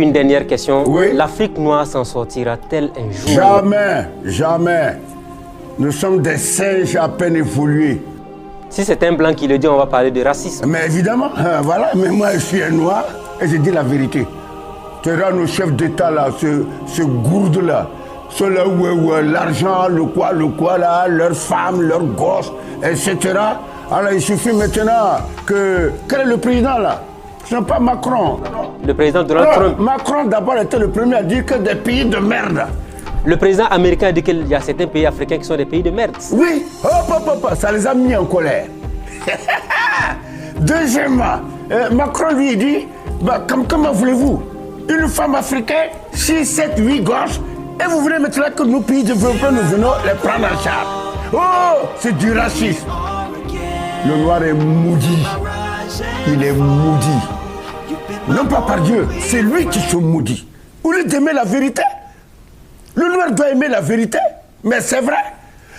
Une dernière question. Oui. L'Afrique noire s'en sortira-t-elle un jour? Jamais, jamais. Nous sommes des singes à peine évolués. Si c'est un blanc qui le dit, on va parler de racisme. Mais évidemment, voilà, mais moi je suis un noir et je dis la vérité. Tu vois nos chefs d'État là, ce gourde là, ceux-là où l'argent, le quoi là, leurs femmes, leurs gosses, etc. Alors il suffit maintenant que... Quel est le président là? Ce n'est pas Macron. Le président Donald Trump. Macron d'abord était le premier à dire que des pays de merde. Le président américain a dit qu'il y a certains pays africains qui sont des pays de merde. Oui, ça les a mis en colère. Deuxièmement, Macron lui dit, comment voulez-vous? Une femme africaine, 6, 7, 8 gosses, et vous voulez maintenant que nos pays développés, nous venons les prendre en charge. Oh, c'est du racisme. Le noir est maudit. Il est maudit. Non pas par Dieu, c'est lui qui se maudit. Au lieu d'aimer la vérité, le noir doit aimer la vérité, mais c'est vrai.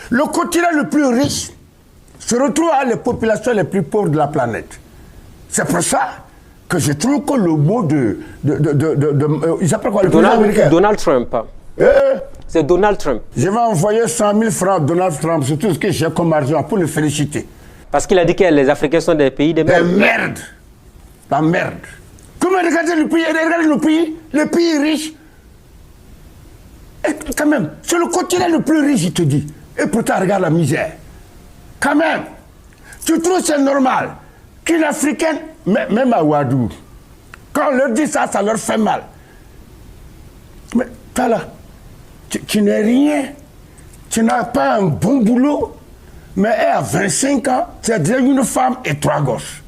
Le continent le plus riche se retrouve à les populations les plus pauvres de la planète. C'est pour ça que je trouve que le mot il s'appelle quoi, le président américain? Donald Trump. C'est Donald Trump. Je vais envoyer 100 000 francs à Donald Trump sur tout ce que j'ai comme argent pour le féliciter. Parce qu'il a dit que les Africains sont des pays de merde. Des merdes. La merde. Comment regarder le pays? Regardez le pays riche. Et quand même, c'est le continent le plus riche, il te dit. Et pourtant, regarde la misère. Quand même, tu trouves c'est normal qu'une Africaine, même à Ouadou, quand on leur dit ça, ça leur fait mal. Mais toi là, tu n'es rien. Tu n'as pas un bon boulot. Mais elle a 25 ans, tu as déjà une femme et 3 gosses.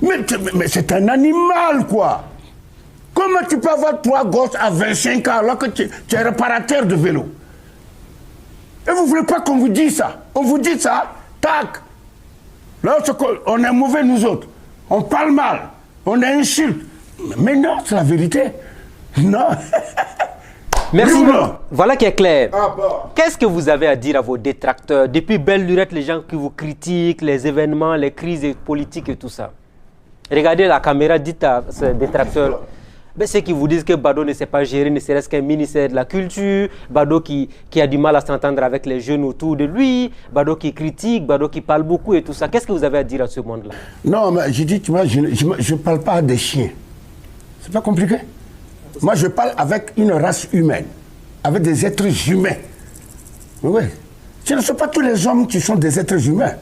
Mais c'est un animal, quoi. Comment tu peux avoir 3 gosses à 25 ans alors que tu es réparateur de vélo? Et vous ne voulez pas qu'on vous dise ça? On vous dit ça, tac. Là, on est mauvais, nous autres. On parle mal, on insulte. Mais non, c'est la vérité. Non. Merci. Voilà qui est clair. Ah bon. Qu'est-ce que vous avez à dire à vos détracteurs? Depuis belle lurette, les gens qui vous critiquent, les événements, les crises politiques et tout ça. Regardez la caméra, dites à ces détracteurs. Ben, ceux qui vous disent que Bado ne sait pas gérer, ne serait-ce qu'un ministère de la culture, Bado qui a du mal à s'entendre avec les jeunes autour de lui, Bado qui critique, Bado qui parle beaucoup et tout ça. Qu'est-ce que vous avez à dire à ce monde-là? Non, mais je dis, tu vois, je ne parle pas à des chiens. C'est pas compliqué. Moi, je parle avec une race humaine, avec des êtres humains. Oui. Ce ne sont pas tous les hommes qui sont des êtres humains.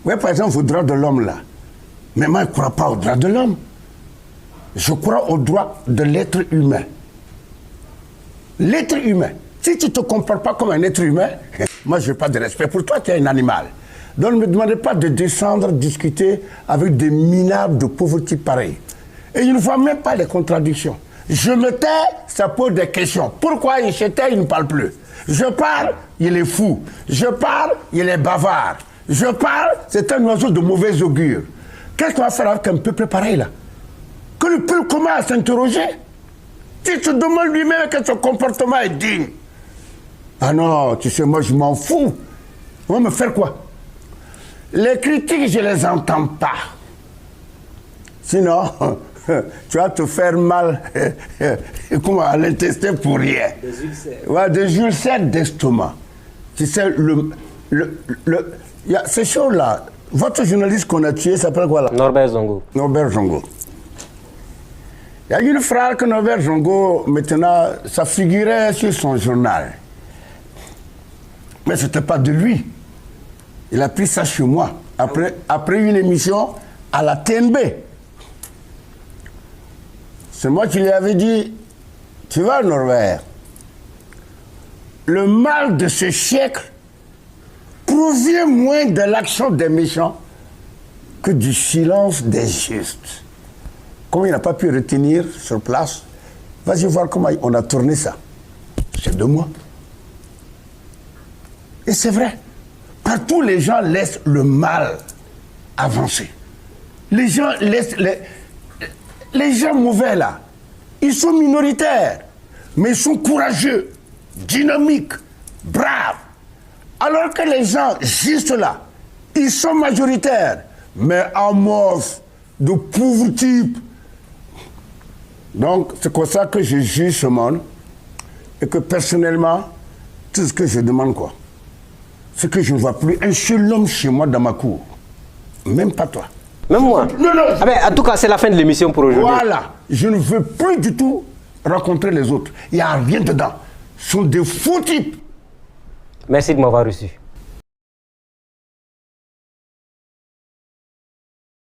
Oui, par exemple, au droit de l'homme, là. Mais moi, je ne crois pas au droit de l'homme. Je crois au droit de l'être humain. L'être humain. Si tu ne te comportes pas comme un être humain, moi, je n'ai pas de respect pour toi, tu es un animal. Donc, ne me demandez pas de descendre, discuter avec des minables de pauvreté pareils. Et il ne voit même pas les contradictions. Je me tais, ça pose des questions. Pourquoi il se tait, il ne parle plus? Je parle, il est fou. Je parle, il est bavard. Je parle, c'est un oiseau de mauvais augure. Qu'est-ce qu'on va faire avec un peuple pareil là? Que le peuple commence à s'interroger? Si tu demandes lui-même que son comportement est digne. Ah non, tu sais, moi je m'en fous. On va me faire quoi? Les critiques, je les entends pas. Sinon, tu vas te faire mal à l'intestin pour rien. Des ulcères. Ouais, des ulcères d'estomac. Tu sais, ces choses-là, votre journaliste qu'on a tué s'appelle quoi là? Norbert Zongo. Norbert Zongo. Il y a une phrase que Norbert Zongo, maintenant, ça figurait sur son journal. Mais ce n'était pas de lui. Il a pris ça chez moi, après une émission à la TNB. C'est moi qui lui avais dit, tu vois Norbert, le mal de ce siècle provient moins de l'action des méchants que du silence des justes. Comme il n'a pas pu retenir sur place, vas-y voir comment on a tourné ça. C'est 2 mois. Et c'est vrai, partout les gens laissent le mal avancer. Les gens laissent... Les gens mauvais là, ils sont minoritaires, mais ils sont courageux, dynamiques, braves. Alors que les gens juste là, ils sont majoritaires, mais amorphes, de pauvres types. Donc, c'est comme ça que je juge ce monde et que personnellement, tout ce que je demande, quoi, c'est que je ne vois plus un seul homme chez moi dans ma cour. Même pas toi. Même moi. Non, non. Ah ben, en tout cas, c'est la fin de l'émission pour aujourd'hui. Voilà. Je ne veux plus du tout rencontrer les autres. Il n'y a rien dedans. Ce sont des faux types. Merci de m'avoir reçu.